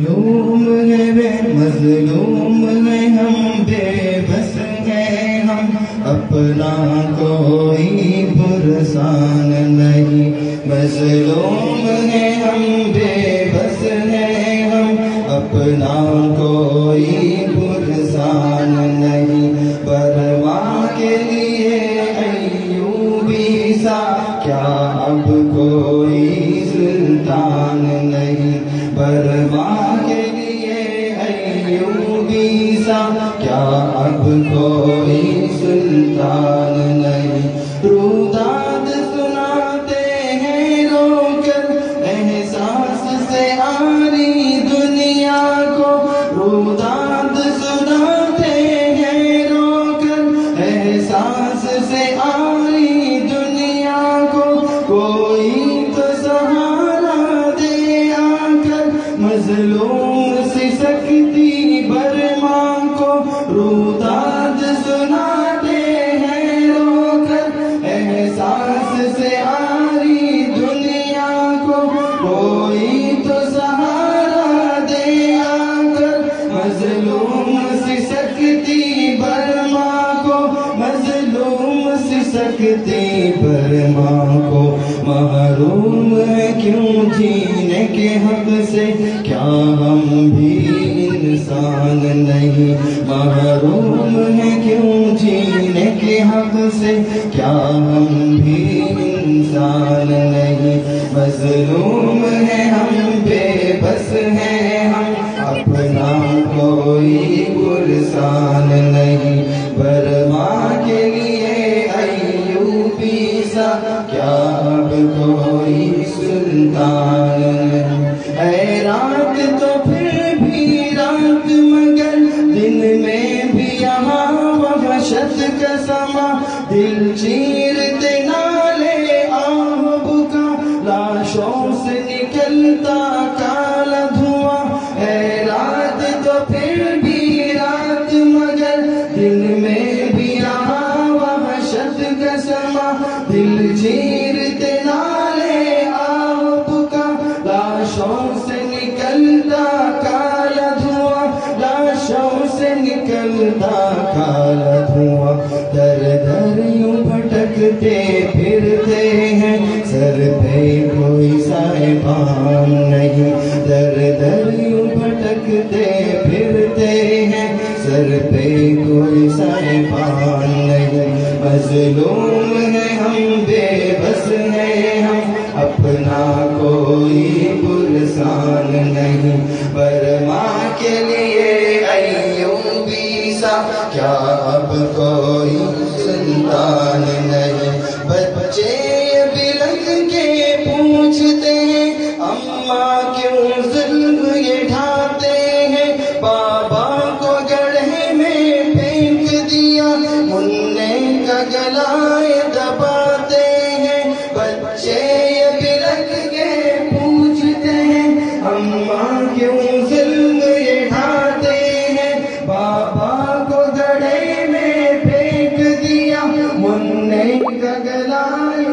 مظلوم ہے مظلوم ہے ہم بے بس ہیں ہم اپنا کوئی پرسان نہیں مظلوم ہے ہم بے بس ہیں ہم اپنا کوئی پرسان نہیں پرواہ کے لیے ایوبی سا کیا اب کوئی سلطان نہیں پرواہ کے لیے ایوبی سا کیا اب کوئی سلطان نہیں روداد سناتے ہیں رو کر احساس سے آری دنیا کو روداد سناتے ہیں رو کر احساس سے آری دنیا کو کوئی تو سہارا دے آ کر مظلوم سی سکتی برما کو روداد سناتے ہیں رو کر احساس سے آری دنیا کو کوئی تو سہارا دے آ کر مظلوم سی سکتی برما کو مظلوم سی سکتی برما کو محروم ہے کیوں جینے کے حق سے کیا ہم بھی انسان نہیں محروم ہے کیوں جینے کے حق سے کیا ہم بھی انسان نہیں مظلوم ہے ہم بے بس ہیں ہم اپنا کوئی پرسان نہیں برما کے لیے ایوبی سا کیا اب کوئی سلطان نہیں اے رات تو پھر بھی رات مگر دن میں بھی یہاں وحشت کا سما دل چیرتے نالے آہ بکا لاشوں سے نکلتا کالا دھواں اے رات تو پھر بھی رات مگر دن میں بھی یہاں وحشت کا سما دل چیرتے نالے آہ بکا لاشوں سے نکلتا کالا دھواں لاشوں سے نکلتا کالا دھواں در در یوں بھٹکتے پھرتے ہیں سر پہ کوئی صاحبان نہیں در در یوں بھٹکتے پھرتے ہیں سر پہ کوئی صاحبان نہیں مظلوم ہے ہم بے بس ہیں ہم اپنا کوئی پرسان نہیں برما کے لیے ایوبی سا کیا اب کوئی سلطان نہیں بچے بلند کے پوچھتے ہیں اماں کیوں ظلم یہ ڈھاتے ہیں بابا کو گڑھے میں پھینک دیا مننے کا گلائے دباتے ہیں بچے بلند کے پوچھتے ہیں اماں کیوں ظلم یہ ڈھاتے ہیں بابا کو گڑھے میں پھینک دیا مننے کا گلائے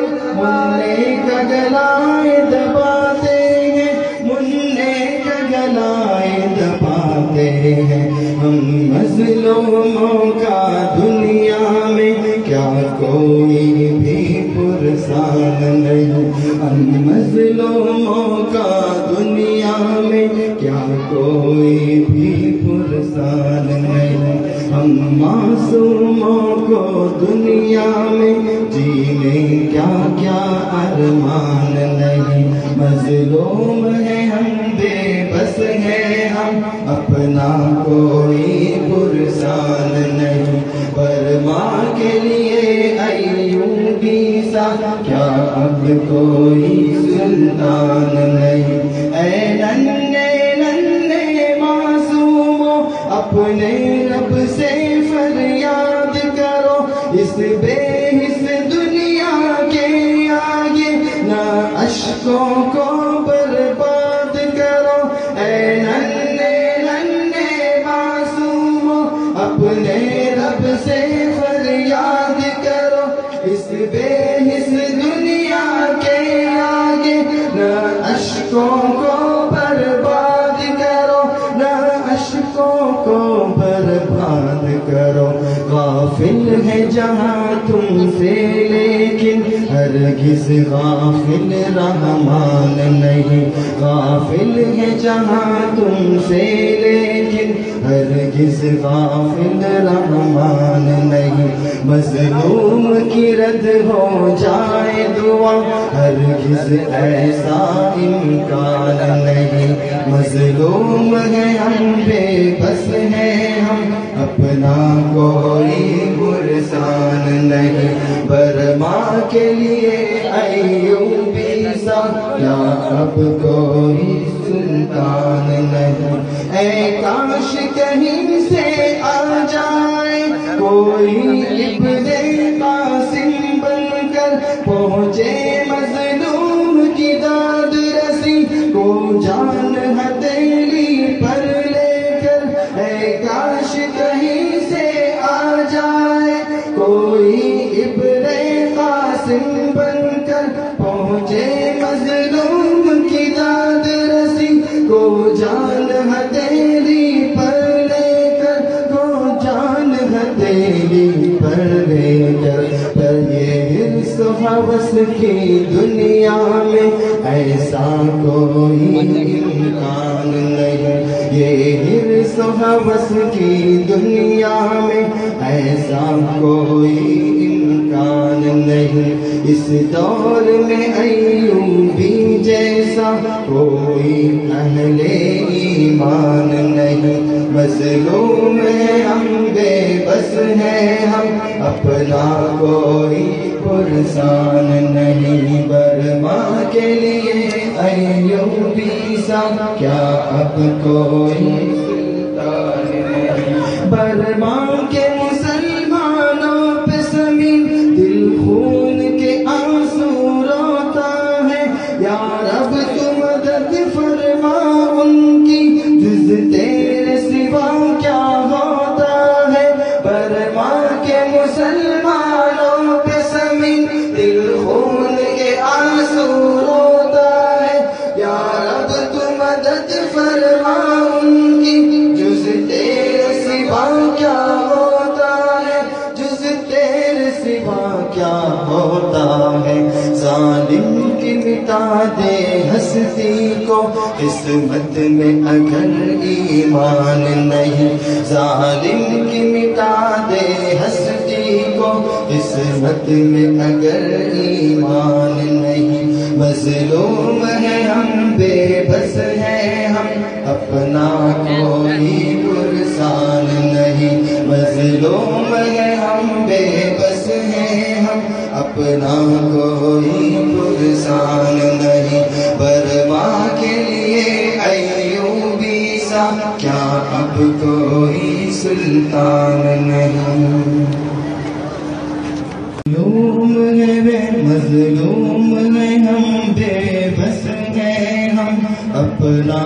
دباتے ہیں مننے کا گلائے دباتے ہیں ہم مظلوموں کا دنیا میں کیا کوئی بھی پرسان نہیں ہم مظلوموں کا دنیا میں کیا کوئی بھی پرسان نہیں ہم معصوموں کو دنیا میں جینے کیا کیا ارمان نہیں مظلوم ہیں ہم بے بس ہیں ہم اپنا کوئی پرسان نہیں برما کے لیے ایوبی سا کیا اب کوئی سلطان نہیں اے ننھے ننھے معصوموں اپنے رب سے فریاد کرو اس بے حس دنیا کے آگے نہ اشکوں کو برباد کرو اے ننھے ننھے معصوموں اپنے رب سے فریاد کرو اس بے حس دنیا کے آگے نہ اشکوں کو برباد کرو جہاں تم سے لیکن ہرگز غافل رحمان نہیں، غافل ہے جہاں تم سے لیکن ہرگز غافل رحمان نہیں، مظلوم کی رد ہو جائے دعا ہرگز ایسا امکان نہیں، مظلوم ہے ہم بے بس ہیں ہم اپنا کوئی برسان نہیں، برما کے لیے ایوبی سا یا اب کوئی سلطان نہیں، اے کاش کہیں سے آ جائے کوئی ابن قاسم بن کر پہنچے مظلوم کی داد رسی کو جان ہتھیلی پر لے کر، اے کاش کہیں سے آ جائے کوئی ابن قاسم بن کر پہنچے مظلوم کی داد رسی کو جان ہتھیلی پر لے کر، کو جان ہتھیلی پر لے کر، پر یہ حرص و ہوس کی دنیا میں ایسا کوئی امکان نہیں، یہ حرص و ہوس کی دنیا میں ایسا کوئی امکان نہیں، اس دور میں ایوبی جیسا کوئی اہل ایمان نہیں، مظلوم ہے ہم بے بس ہیں ہم اپنا کوئی پرسان نہیں، برما کے لیے ایوبی سا کیا اب کوئی سلطان نہیں، برما کے مسلمانوں پہ زمین دل خون کے آنسو روتا ہے، یا رب تو مدد فرما ان کی جز تیرے سوا کیا ہوتا ہے، برما کے مسلمانوں پہ زمین دل خون کے آنسو روتا ہے، یا رب تو مدد فرما ان کی جز تیرے سوا کیا ہوتا ہے، جز تیرے سوا کیا ہوتا ہے، ظالم کی مٹا دے ہستی کو قسمت میں اگر ایمان نہیں، ظالم کی مٹا دے ہستی کو قسمت میں اگر ایمان نہیں، مظلوم ہے ہم بے بس ہیں ہم اپنا کوئی پرسان نہیں، مظلوم ہے ہم بے بس ہیں ہم اپنا کوئی پرسان نہیں، برما کے لیے ایوبی سا کیا اب کوئی سلطان نہیں، مظلوم ہے ہم بے بس ہیں ہم اپنا